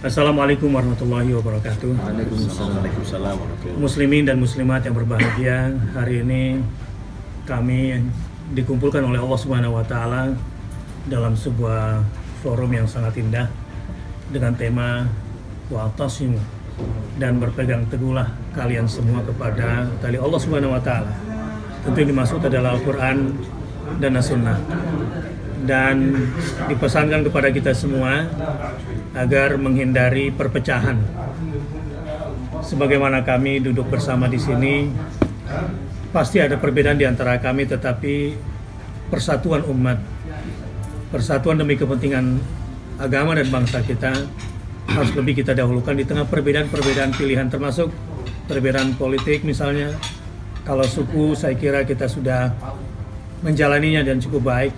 Assalamualaikum warahmatullahi wabarakatuh. Waalaikumsalam. Muslimin dan muslimat yang berbahagia, hari ini kami dikumpulkan oleh Allah Subhanahu wa taala dalam sebuah forum yang sangat indah dengan tema wa'tasimu, dan berpegang teguhlah kalian semua kepada tali Allah Subhanahu wa taala. Tentu yang dimaksud adalah Al-Qur'an dan As-Sunnah. Dan dipesankan kepada kita semua agar menghindari perpecahan. Sebagaimana kami duduk bersama di sini, pasti ada perbedaan di antara kami, tetapi persatuan umat, persatuan demi kepentingan agama dan bangsa kita harus lebih kita dahulukan di tengah perbedaan-perbedaan pilihan, termasuk perbedaan politik misalnya. Kalau suku, saya kira kita sudah menjalaninya dan cukup baik.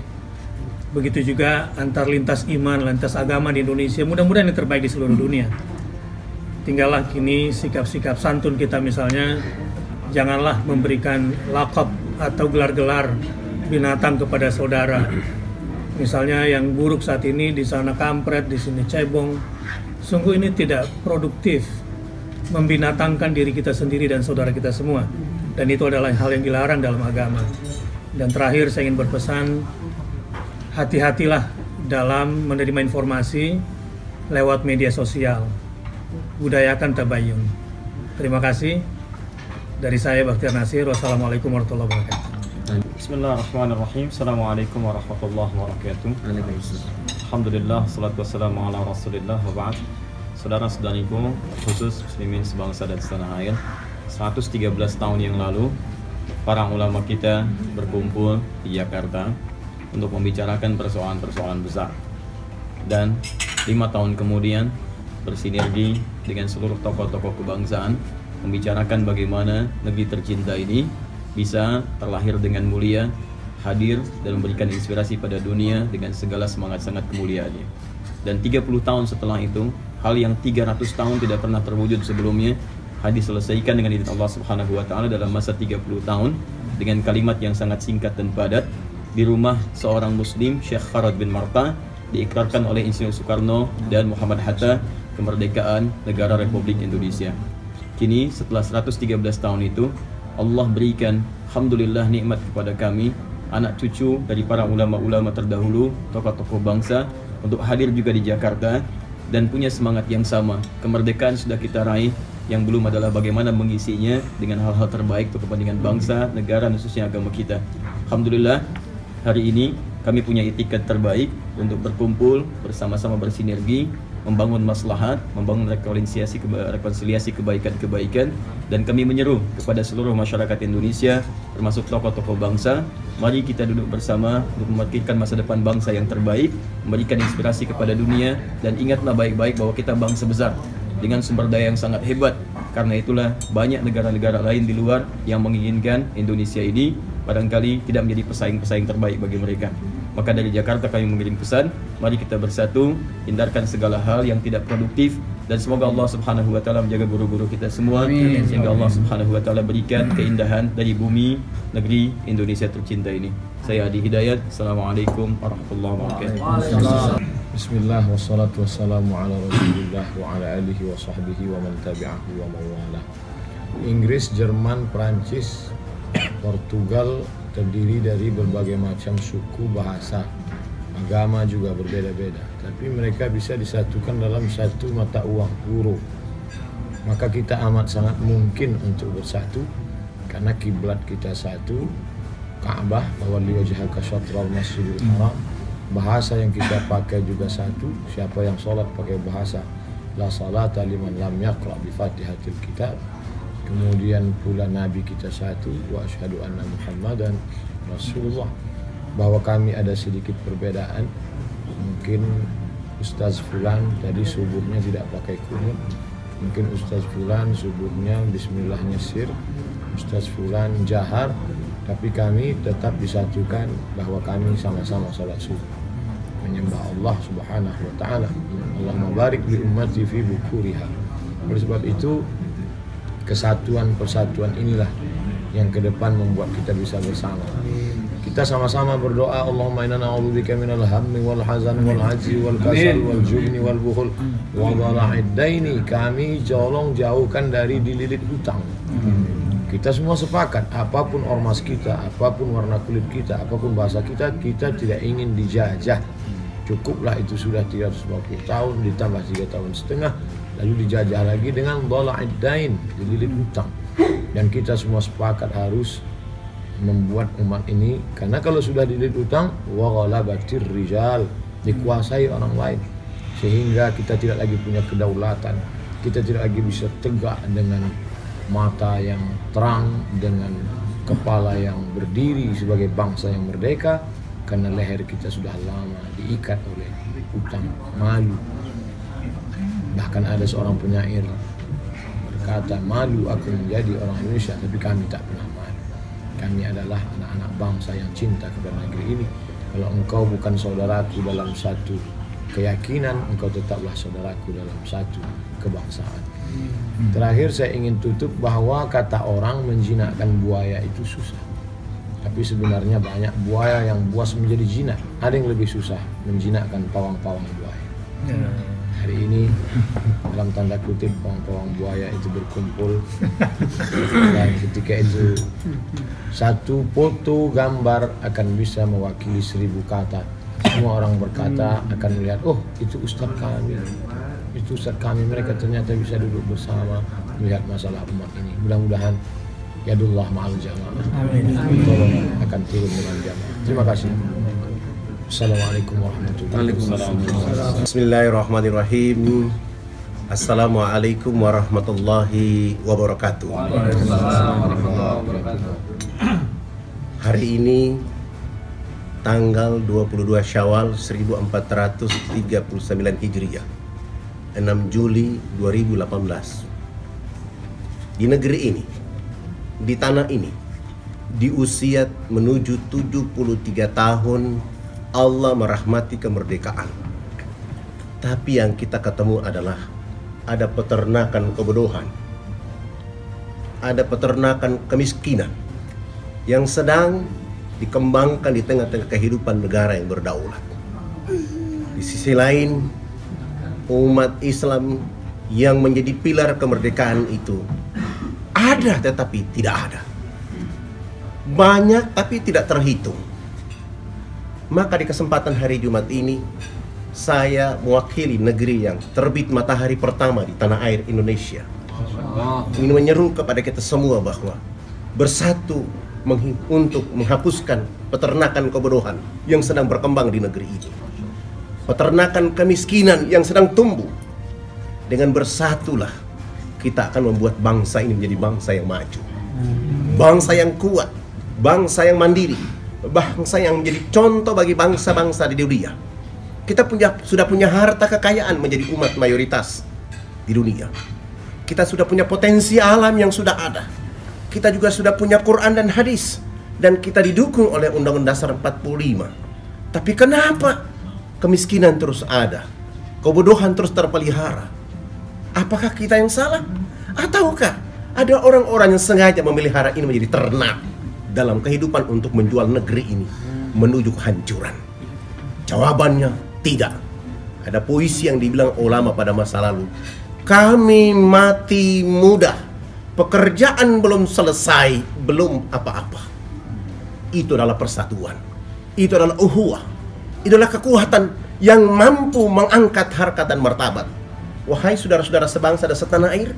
Begitu juga antar lintas iman, lintas agama di Indonesia, mudah-mudahan yang terbaik di seluruh dunia. Tinggallah kini sikap-sikap santun kita, misalnya janganlah memberikan lakab atau gelar-gelar binatang kepada saudara. Misalnya yang buruk saat ini, di sana kampret, di sini cebong. Sungguh ini tidak produktif, membinatangkan diri kita sendiri dan saudara kita semua. Dan itu adalah hal yang dilarang dalam agama. Dan terakhir saya ingin berpesan, hati-hatilah dalam menerima informasi lewat media sosial. Budayakan tabayun. Terima kasih. Dari saya, Bakhtiar Nasir. Wassalamualaikum warahmatullahi wabarakatuh. Bismillahirrahmanirrahim. Assalamualaikum warahmatullahi wabarakatuh. Alhamdulillah, salatu wassalamu ala rasulillah wa ba'd. Saudara-saudariku, khusus muslimin sebangsa dan setanah air, 113 tahun yang lalu para ulama kita berkumpul di Jakarta untuk membicarakan persoalan-persoalan besar, dan 5 tahun kemudian bersinergi dengan seluruh tokoh-tokoh kebangsaan membicarakan bagaimana negeri tercinta ini bisa terlahir dengan mulia, hadir dan memberikan inspirasi pada dunia dengan segala semangat-semangat kemuliaannya. Dan 30 tahun setelah itu, hal yang 300 tahun tidak pernah terwujud sebelumnya diselesaikan dengan izin Allah Subhanahu wa taala dalam masa 30 tahun dengan kalimat yang sangat singkat dan padat. Di rumah seorang muslim, Syekh Kharad bin Marta, diikrarkan oleh Insinyur Soekarno dan Muhammad Hatta kemerdekaan negara Republik Indonesia. Kini setelah 113 tahun itu, Allah berikan alhamdulillah nikmat kepada kami, anak cucu dari para ulama-ulama terdahulu, tokoh-tokoh bangsa, untuk hadir juga di Jakarta dan punya semangat yang sama. Kemerdekaan sudah kita raih, yang belum adalah bagaimana mengisinya dengan hal-hal terbaik untuk kepentingan bangsa, negara, dan khususnya agama kita. Alhamdulillah, hari ini kami punya itikat terbaik untuk berkumpul bersama-sama, bersinergi, membangun maslahat, membangun rekonsiliasi kebaikan-kebaikan, dan kami menyeru kepada seluruh masyarakat Indonesia, termasuk tokoh-tokoh bangsa, mari kita duduk bersama untuk memikirkan masa depan bangsa yang terbaik, memberikan inspirasi kepada dunia, dan ingatlah baik-baik bahwa kita bangsa besar dengan sumber daya yang sangat hebat. Karena itulah banyak negara-negara lain di luar yang menginginkan Indonesia ini barangkali tidak menjadi pesaing-pesaing terbaik bagi mereka. Maka dari Jakarta kami mengirim pesan, mari kita bersatu, hindarkan segala hal yang tidak produktif, dan semoga Allah Subhanahu wa taala menjaga guru-guru kita semua, sehingga Allah Subhanahu wa taala berikan keindahan dari bumi negeri Indonesia tercinta ini. Saya Adi Hidayat. Assalamualaikum warahmatullahi wabarakatuh. Bismillah, wassalatu wassalamu ala rasulillah wa ala alihi wa sahbihi wa man tabi'ahu wa mawalah. Inggris, Jerman, Prancis, Portugal terdiri dari berbagai macam suku, bahasa, agama juga berbeda-beda, tapi mereka bisa disatukan dalam satu mata uang, euro. Maka kita amat sangat mungkin untuk bersatu karena kiblat kita satu, Ka'bah, wawalli wajhaka syatral masjidil haram. Bahasa yang kita pakai juga satu, siapa yang sholat pakai bahasa la salata liman lam yaqra bi fatihatil kitab. Kemudian pula Nabi kita satu, wa asyhadu anna Muhammadan Rasulullah. Bahwa kami ada sedikit perbedaan, mungkin Ustaz Fulan tadi subuhnya tidak pakai kunut, mungkin Ustaz Fulan subuhnya bismillahnya sir, Ustaz Fulan jahar, tapi kami tetap disatukan bahwa kami sama-sama salat subuh, menyembah Allah Subhanahu wa taala. Allahumma barik li ummati fi bukuriha. Oleh sebab itu, kesatuan persatuan inilah yang ke depan membuat kita bisa bersama. kita sama-sama berdoa, Allahumma inna na'udzubika minal hammi wal hazan wal ajzi wal kasal wal jubni wal bukhul wa dhala'id daini. Kami jauhkan dari dililit hutang. Kita semua sepakat, apapun ormas kita, apapun warna kulit kita, apapun bahasa kita, kita tidak ingin dijajah. Cukuplah itu sudah 350 tahun ditambah 3,5 tahun, lalu dijajah lagi dengan dhala'id dain, dililit hutang. Dan kita semua sepakat harus membuat umat ini, karena kalau sudah dililit hutang, wa ghalabatir rijal, dikuasai orang lain, sehingga kita tidak lagi punya kedaulatan, kita tidak lagi bisa tegak dengan mata yang terang, dengan kepala yang berdiri sebagai bangsa yang merdeka, karena leher kita sudah lama diikat oleh hutang malu. Bahkan ada seorang penyair berkata, malu aku menjadi orang Indonesia, tapi kami tak pernah malu. Kami adalah anak-anak bangsa yang cinta kepada negeri ini. Kalau engkau bukan saudaraku dalam satu keyakinan, engkau tetaplah saudaraku dalam satu kebangsaan. Terakhir saya ingin tutup bahwa kata orang menjinakkan buaya itu susah, tapi sebenarnya banyak buaya yang buas menjadi jinak. Ada yang lebih susah, menjinakkan pawang-pawang buaya. Hari ini dalam tanda kutip pawang-pawang buaya itu berkumpul, dan ketika itu satu foto gambar akan bisa mewakili 1000 kata. Semua orang berkata akan melihat, oh itu ustaz kami, itu ustaz kami. Mereka ternyata bisa duduk bersama melihat masalah umat ini. Mudah-mudahan yadullah ma'al jamaah, tolong akan turun dengan jamaah. Terima kasih. Assalamualaikum warahmatullahi wabarakatuh. Bismillahirrahmanirrahim. Assalamualaikum warahmatullahi wabarakatuh. Hari ini tanggal 22 Syawal 1439 Hijriah, 6 Juli 2018. Di negeri ini, di tanah ini, di usia menuju 73 tahun Allah merahmati kemerdekaan. Tapi yang kita ketemu adalah ada peternakan kebodohan, ada peternakan kemiskinan yang sedang dikembangkan di tengah-tengah kehidupan negara yang berdaulat. Di sisi lain, umat Islam yang menjadi pilar kemerdekaan itu ada tetapi tidak ada, banyak tapi tidak terhitung. Maka di kesempatan hari Jumat ini, saya mewakili negeri yang terbit matahari pertama di tanah air Indonesia, ingin menyeru kepada kita semua bahwa bersatu untuk menghapuskan peternakan kebodohan yang sedang berkembang di negeri ini, peternakan kemiskinan yang sedang tumbuh. Dengan bersatulah kita akan membuat bangsa ini menjadi bangsa yang maju, bangsa yang kuat, bangsa yang mandiri, bangsa yang menjadi contoh bagi bangsa-bangsa di dunia. Kita sudah punya harta kekayaan menjadi umat mayoritas di dunia. Kita sudah punya potensi alam yang sudah ada. Kita juga sudah punya Quran dan hadis, dan kita didukung oleh Undang-Undang Dasar 45. Tapi kenapa kemiskinan terus ada, kebodohan terus terpelihara? Apakah kita yang salah? Ataukah ada orang-orang yang sengaja memelihara ini menjadi ternak dalam kehidupan untuk menjual negeri ini menuju kehancuran? Jawabannya tidak. Ada puisi yang dibilang ulama pada masa lalu, kami mati muda, pekerjaan belum selesai, belum apa-apa. Itu adalah persatuan, itu adalah uhuwah, itu adalah kekuatan yang mampu mengangkat harkat dan martabat. Wahai saudara-saudara sebangsa dan setanah air,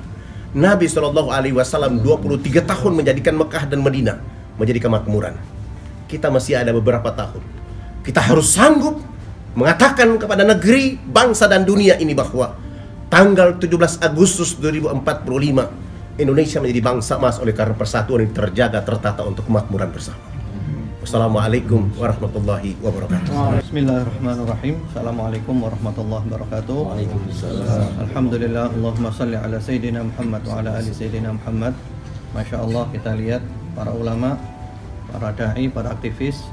Nabi SAW 23 tahun menjadikan Mekah dan Madinah menjadi kemakmuran. Kita masih ada beberapa tahun. Kita harus sanggup mengatakan kepada negeri, bangsa dan dunia ini bahwa tanggal 17 Agustus 2045 Indonesia menjadi bangsa emas oleh karena persatuan yang terjaga, tertata untuk kemakmuran bersama. Wassalamualaikum warahmatullahi wabarakatuh. Bismillahirrahmanirrahim. Assalamualaikum warahmatullahi wabarakatuh. Alhamdulillah, Allahumma salli ala Sayyidina Muhammad wa ala ali Sayyidina Muhammad. Masya Allah, kita lihat para ulama, para da'i, para aktivis,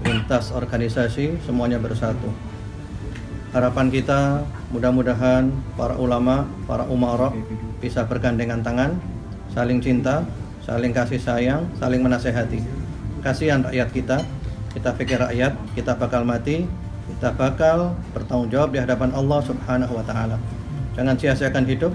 lintas organisasi, semuanya bersatu. Harapan kita mudah-mudahan para ulama, para umara bisa bergandengan tangan, saling cinta, saling kasih sayang, saling menasehati. Kasihan rakyat kita kita pikir rakyat, kita bakal mati, kita bakal bertanggung jawab di hadapan Allah Subhanahu wa taala. Jangan sia-siakan hidup.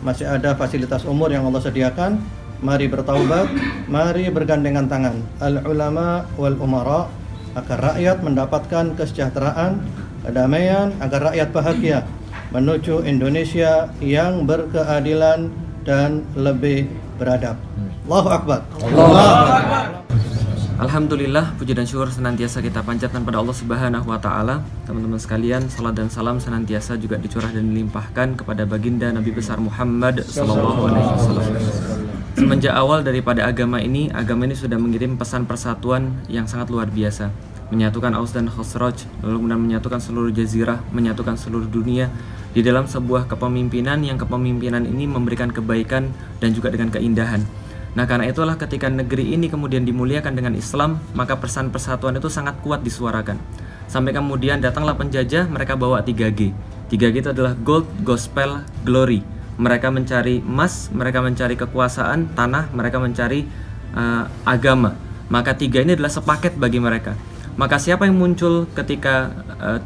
Masih ada fasilitas umur yang Allah sediakan. Mari bertaubat, mari bergandengan tangan al-ulama wal umara agar rakyat mendapatkan kesejahteraan, kedamaian, agar rakyat bahagia menuju Indonesia yang berkeadilan dan lebih beradab. Allahu Akbar. Allahu Akbar. Alhamdulillah, puji dan syukur senantiasa kita panjatkan pada Allah Subhanahu wa taala. Teman-teman sekalian, salat dan salam senantiasa juga dicurah dan dilimpahkan kepada baginda Nabi besar Muhammad sallallahu alaihi wasallam. Semenjak awal daripada agama ini sudah mengirim pesan persatuan yang sangat luar biasa. Menyatukan Aus dan Khazraj, lalu kemudian menyatukan seluruh jazirah, menyatukan seluruh dunia di dalam sebuah kepemimpinan yang kepemimpinan ini memberikan kebaikan dan juga dengan keindahan. Nah, karena itulah ketika negeri ini kemudian dimuliakan dengan Islam, maka pesan persatuan itu sangat kuat disuarakan. Sampai kemudian datanglah penjajah, mereka bawa 3G. 3G itu adalah gold, gospel, glory. Mereka mencari emas, mereka mencari kekuasaan, tanah, mereka mencari agama. Maka 3 ini adalah sepaket bagi mereka. Maka siapa yang muncul ketika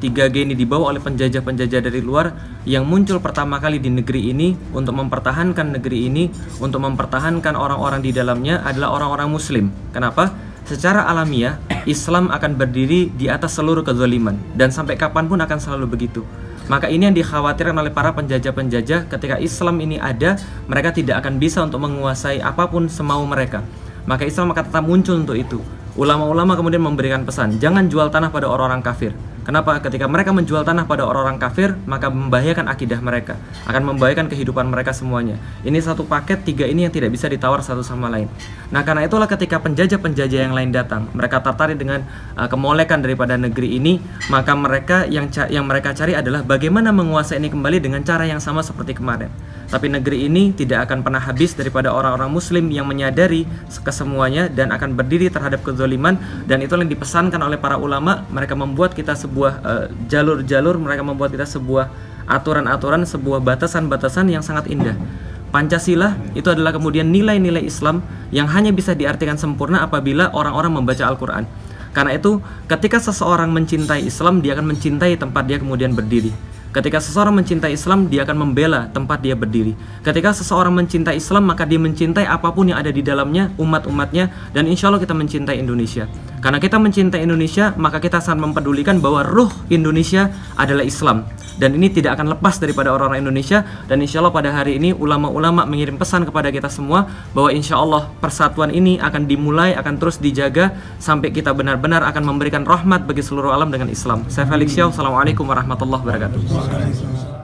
3G ini dibawa oleh penjajah-penjajah dari luar, yang muncul pertama kali di negeri ini untuk mempertahankan negeri ini, untuk mempertahankan orang-orang di dalamnya adalah orang-orang muslim. Kenapa? Secara alamiah Islam akan berdiri di atas seluruh kezaliman, dan sampai kapanpun akan selalu begitu. Maka ini yang dikhawatirkan oleh para penjajah-penjajah. Ketika Islam ini ada, mereka tidak akan bisa untuk menguasai apapun semau mereka. Maka Islam akan tetap muncul untuk itu. Ulama-ulama kemudian memberikan pesan, jangan jual tanah pada orang-orang kafir. Kenapa? Ketika mereka menjual tanah pada orang-orang kafir, maka membahayakan akidah mereka, akan membahayakan kehidupan mereka semuanya. Ini satu paket, 3 ini yang tidak bisa ditawar satu sama lain. Nah, karena itulah ketika penjajah-penjajah yang lain datang, mereka tertarik dengan kemolekan daripada negeri ini, maka mereka yang mereka cari adalah bagaimana menguasai ini kembali dengan cara yang sama seperti kemarin. Tapi negeri ini tidak akan pernah habis daripada orang-orang muslim yang menyadari kesemuanya dan akan berdiri terhadap kezaliman. Dan itulah yang dipesankan oleh para ulama. Mereka membuat kita sebuah jalur-jalur, mereka membuat kita sebuah aturan-aturan, sebuah batasan-batasan yang sangat indah. Pancasila itu adalah kemudian nilai-nilai Islam yang hanya bisa diartikan sempurna apabila orang-orang membaca Al-Quran. Karena itu ketika seseorang mencintai Islam, dia akan mencintai tempat dia kemudian berdiri. Ketika seseorang mencintai Islam, dia akan membela tempat dia berdiri. Ketika seseorang mencintai Islam, maka dia mencintai apapun yang ada di dalamnya, umat-umatnya, dan insya Allah kita mencintai Indonesia. Karena kita mencintai Indonesia, maka kita sangat mempedulikan bahwa ruh Indonesia adalah Islam. Dan ini tidak akan lepas daripada orang-orang Indonesia. Dan insya Allah pada hari ini ulama-ulama mengirim pesan kepada kita semua bahwa insya Allah persatuan ini akan dimulai, akan terus dijaga sampai kita benar-benar akan memberikan rahmat bagi seluruh alam dengan Islam. Saya Felix Xiao, Assalamualaikum warahmatullahi wabarakatuh.